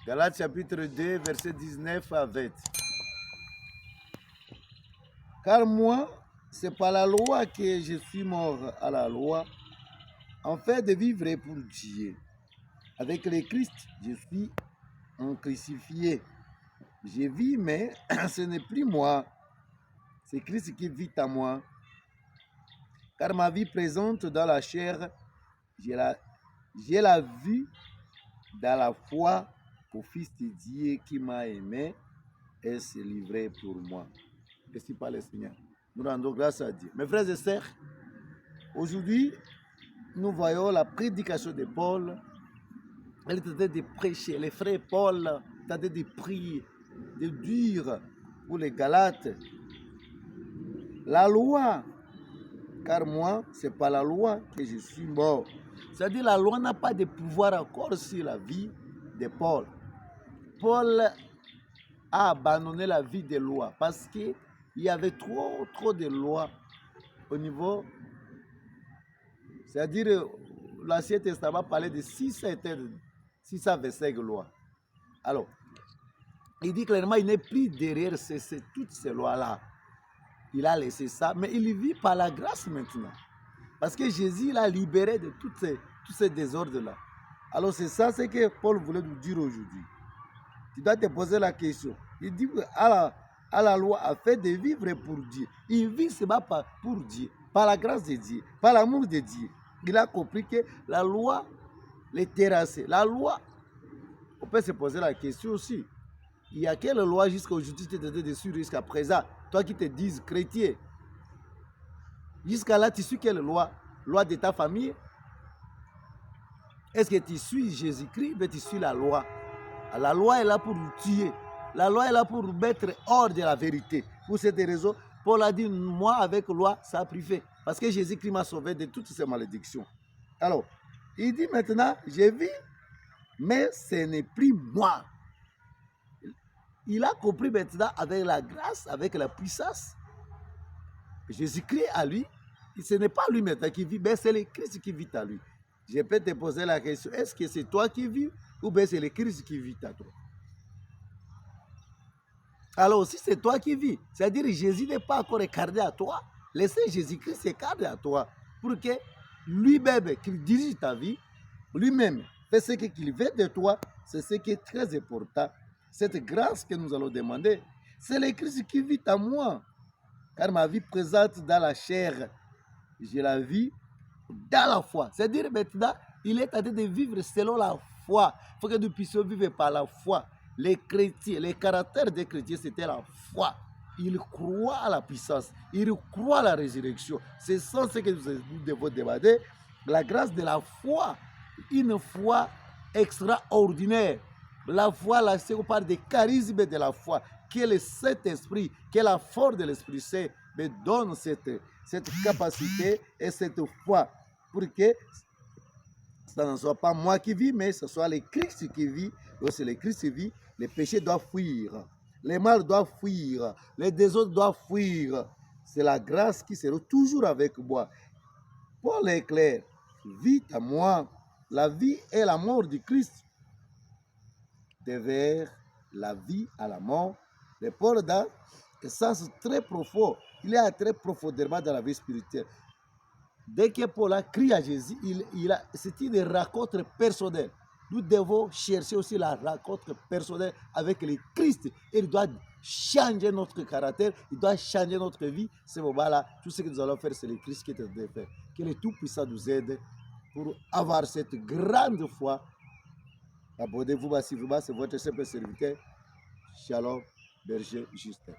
Galates chapitre 2, verset 19 à 20. Car moi, c'est par la loi que je suis mort à la loi, en fait de vivre pour Dieu. Avec le Christ, je suis un crucifié. Je vis, mais ce n'est plus moi. C'est Christ qui vit en moi. Car ma vie présente dans la chair, je la vue dans la foi au Fils de Dieu qui m'a aimé et s'est livré pour moi. Merci par le Seigneur. Nous rendons grâce à Dieu. Mes frères et sœurs, aujourd'hui, nous voyons la prédication de Paul. Elle était de prêcher. Les frères Paul étaient de prier, de dire pour les Galates, la loi, car moi, c'est par la loi que je suis mort. C'est-à-dire la loi n'a pas de pouvoir encore sur la vie de Paul. Paul a abandonné la vie des lois parce qu'il y avait trop de lois au niveau, c'est-à-dire l'Ancien Testament parlait de 625 lois. Alors, il dit clairement qu'il n'est plus derrière toutes ces lois-là. Il a laissé ça, mais il vit par la grâce maintenant. Parce que Jésus l'a libéré de tous ces désordres-là. Alors c'est ça ce que Paul voulait nous dire aujourd'hui. Tu dois te poser la question. Il dit à la loi a fait de vivre pour Dieu. Il vit seulement pour Dieu, par la grâce de Dieu, par l'amour de Dieu. Il a compris que la loi les terrassait. La loi, on peut se poser la question aussi. Il y a quelle loi jusqu'à aujourd'hui tu étais dessus jusqu'à présent? Toi qui te dises chrétien. Jusqu'à là, tu suis quelle loi? Loi de ta famille? Est-ce que tu suis Jésus-Christ? Mais tu suis la loi. La loi est là pour nous tuer. La loi est là pour nous mettre hors de la vérité. Pour cette raison, Paul a dit, moi avec loi, ça a pris fait. Parce que Jésus-Christ m'a sauvé de toutes ces malédictions. Alors, il dit maintenant, je vis, mais ce n'est plus moi. Il a compris maintenant avec la grâce, avec la puissance. Jésus-Christ à lui, ce n'est pas lui maintenant qui vit, mais c'est le Christ qui vit à lui. Je peux te poser la question, est-ce que c'est toi qui vis ou bien c'est le Christ qui vit à toi? Alors si c'est toi qui vis, c'est-à-dire que Jésus n'est pas encore écarté à toi, laissez Jésus-Christ s'écarter à toi pour que lui-même, qu'il dirige ta vie, lui-même fait ce qu'il veut de toi, c'est ce qui est très important. Cette grâce que nous allons demander, c'est le Christ qui vit à moi. Car ma vie présente dans la chair, je la vis dans la foi. C'est-à-dire maintenant, il est en train de vivre selon la foi. Il faut que nous puissions vivre par la foi. Les chrétiens, les caractères des chrétiens, c'était la foi. Ils croient à la puissance, ils croient à la résurrection. C'est ça ce que nous devons demander. La grâce de la foi, une foi extraordinaire. La foi, là, c'est on parle des charismes de la foi. Que le Saint-Esprit, que la force de l'Esprit Saint me donne cette capacité et cette foi pour que ce ne soit pas moi qui vis, mais ce soit le Christ qui vit. Lorsque le Christ vit, les péchés doivent fuir, les mal doivent fuir, les désordres doivent fuir. C'est la grâce qui sera toujours avec moi. Paul est clair, vit à moi, la vie et la mort du Christ. De vers la vie à la mort. Mais Paul a un sens très profond. Il est très profondément dans la vie spirituelle. Dès que Paul a crié à Jésus, c'est une rencontre personnelle. Nous devons chercher aussi la rencontre personnelle avec le Christ. Il doit changer notre caractère, il doit changer notre vie. Ce moment-là, tout ce que nous allons faire, c'est le Christ qui est en train de faire. Que le Tout-Puissant nous aide pour avoir cette grande foi. Abonnez-vous massivement, c'est votre simple serviteur, Shalom, Berger Justin.